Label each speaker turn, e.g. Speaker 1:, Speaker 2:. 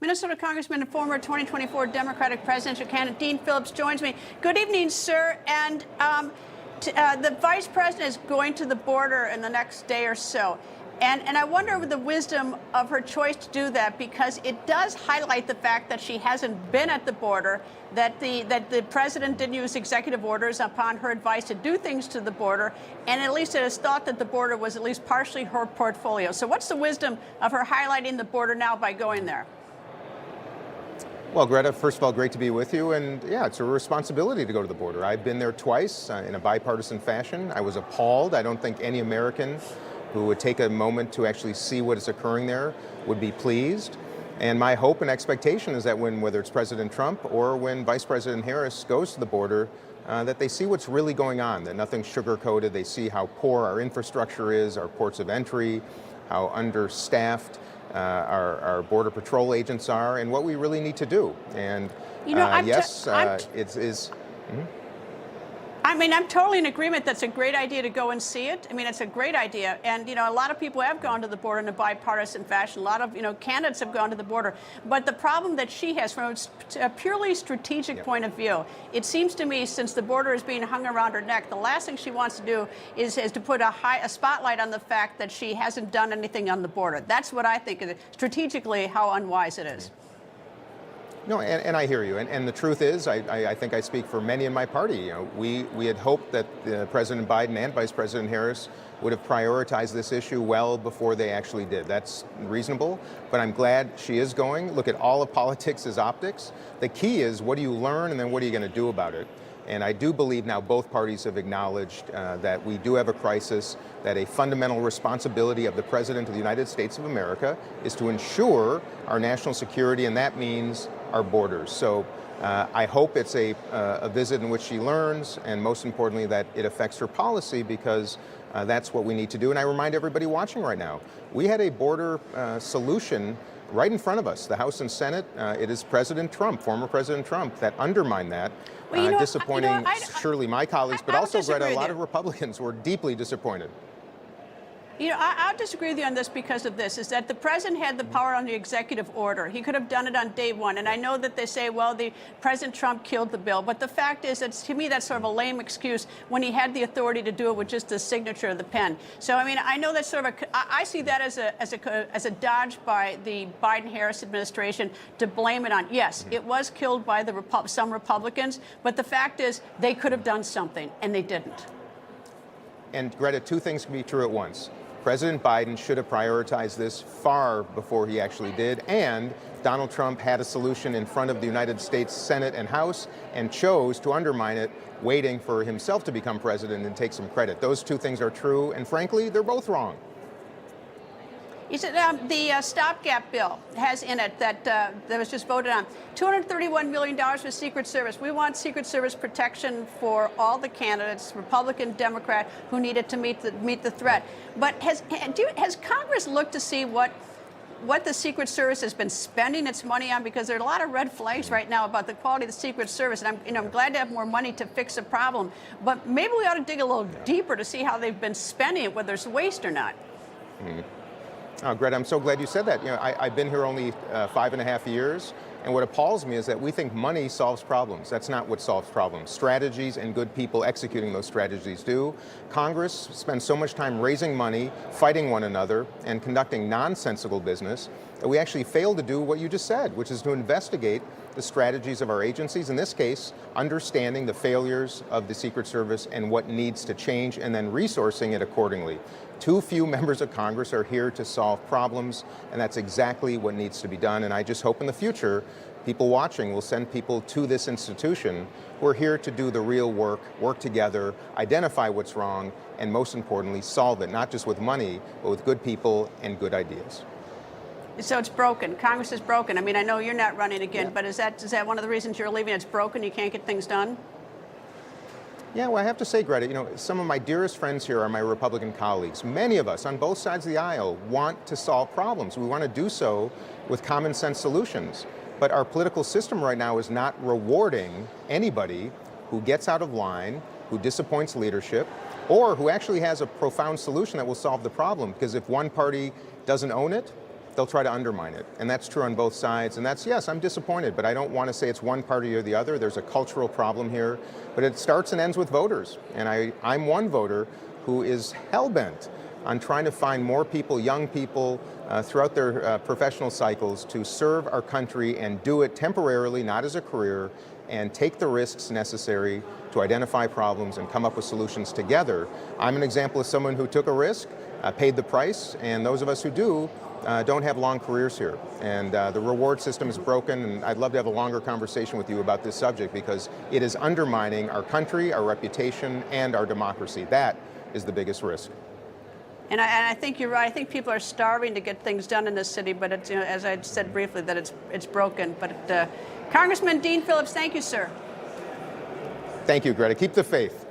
Speaker 1: Minnesota Congressman and former 2024 Democratic presidential candidate Dean Phillips joins me. Good evening, sir. And the vice president is going to the border in the next day or so. And I wonder the wisdom of her choice to do that, because it does highlight the fact that she hasn't been at the border, that the president didn't use executive orders upon her advice to do things to the border, and at least it is thought that the border was at least partially her portfolio. So what's the wisdom of her highlighting the border now by going there?
Speaker 2: Well, Greta, first of all, great to be with you. And yeah, it's a responsibility to go to the border. I've been there twice in a bipartisan fashion. I was appalled. I don't think any American who would take a moment to actually see what is occurring there would be pleased. And my hope and expectation is that whether it's President Trump or when Vice President Harris goes to the border, that they see what's really going on, that nothing's sugar-coated. They see how poor our infrastructure is, our ports of entry, how understaffed our Border Patrol agents are, and what we really need to do. And
Speaker 1: I mean, I'm totally in agreement. That's a great idea to go and see it. I mean, it's a great idea. And, a lot of people have gone to the border in a bipartisan fashion. A lot of, candidates have gone to the border. But the problem that she has from a purely strategic point of view, it seems to me, since the border is being hung around her neck, the last thing she wants to do is to put a spotlight on the fact that she hasn't done anything on the border. That's what I think is strategically how unwise it is.
Speaker 2: No, and I hear you. And the truth is, I think I speak for many in my party. We had hoped that President Biden and Vice President Harris would have prioritized this issue well before they actually did. That's reasonable, but I'm glad she is going. Look, at all of politics is optics. The key is, what do you learn, and then what are you going to do about it? And I do believe now both parties have acknowledged that we do have a crisis, that a fundamental responsibility of the President of the United States of America is to ensure our national security, and that means our borders. So I hope it's a visit in which she learns, and most importantly, that it affects her policy, because that's what we need to do. And I remind everybody watching right now, we had a border solution right in front of us, the House and Senate. It is President Trump, former President Trump, that undermined that. Well, disappointing, surely my colleagues, but also, Greta, a lot of Republicans were deeply disappointed.
Speaker 1: I'll disagree with you on this because of this, is that the president had the power on the executive order. He could have done it on day one. And I know that they say, well, President Trump killed the bill. But the fact is, to me, that's sort of a lame excuse when he had the authority to do it with just the signature of the pen. So, I mean, I know that's sort of I see that as a dodge by the Biden-Harris administration to blame it on. Yes, it was killed by some Republicans. But the fact is, they could have done something, and they didn't.
Speaker 2: And, Greta, two things can be true at once. President Biden should have prioritized this far before he actually did, and Donald Trump had a solution in front of the United States Senate and House and chose to undermine it, waiting for himself to become president and take some credit. Those two things are true, and frankly, they're both wrong.
Speaker 1: You said the stopgap bill has in it that was just voted on $231 million for Secret Service. We want Secret Service protection for all the candidates, Republican, Democrat, who need it to meet the threat. But has Congress looked to see what the Secret Service has been spending its money on? Because there are a lot of red flags right now about the quality of the Secret Service, and I'm glad to have more money to fix a problem. But maybe we ought to dig a little deeper to see how they've been spending it, whether there's waste or not.
Speaker 2: Oh, Greta, I'm so glad you said that. I've been here only 5.5 years, and what appalls me is that we think money solves problems. That's not what solves problems. Strategies and good people executing those strategies do. Congress spends so much time raising money, fighting one another, and conducting nonsensical business that we actually fail to do what you just said, which is to investigate the strategies of our agencies, in this case, understanding the failures of the Secret Service and what needs to change, and then resourcing it accordingly. Too few members of Congress are here to solve problems, and that's exactly what needs to be done. And I just hope in the future, people watching will send people to this institution who are here to do the real work, work together, identify what's wrong, and most importantly, solve it, not just with money, but with good people and good ideas.
Speaker 1: So it's broken. Congress is broken. I mean, I know you're not running again, but is that one of the reasons you're leaving? It's broken, you can't get things done?
Speaker 2: Yeah, well, I have to say, Greta, some of my dearest friends here are my Republican colleagues. Many of us on both sides of the aisle want to solve problems. We want to do so with common sense solutions. But our political system right now is not rewarding anybody who gets out of line, who disappoints leadership, or who actually has a profound solution that will solve the problem. Because if one party doesn't own it, they'll try to undermine it. And that's true on both sides. And that's, yes, I'm disappointed, but I don't want to say it's one party or the other. There's a cultural problem here. But it starts and ends with voters. And I'm one voter who is hell-bent on trying to find more people, young people, throughout their professional cycles to serve our country and do it temporarily, not as a career, and take the risks necessary to identify problems and come up with solutions together. I'm an example of someone who took a risk, paid the price, and those of us who do don't have long careers here. And the reward system is broken, and I'd love to have a longer conversation with you about this subject because it is undermining our country, our reputation, and our democracy. That is the biggest risk.
Speaker 1: And I think you're right. I think people are starving to get things done in this city, but it's, as I said briefly, that it's broken. But Congressman Dean Phillips, thank you, sir.
Speaker 2: Thank you, Greta. Keep the faith.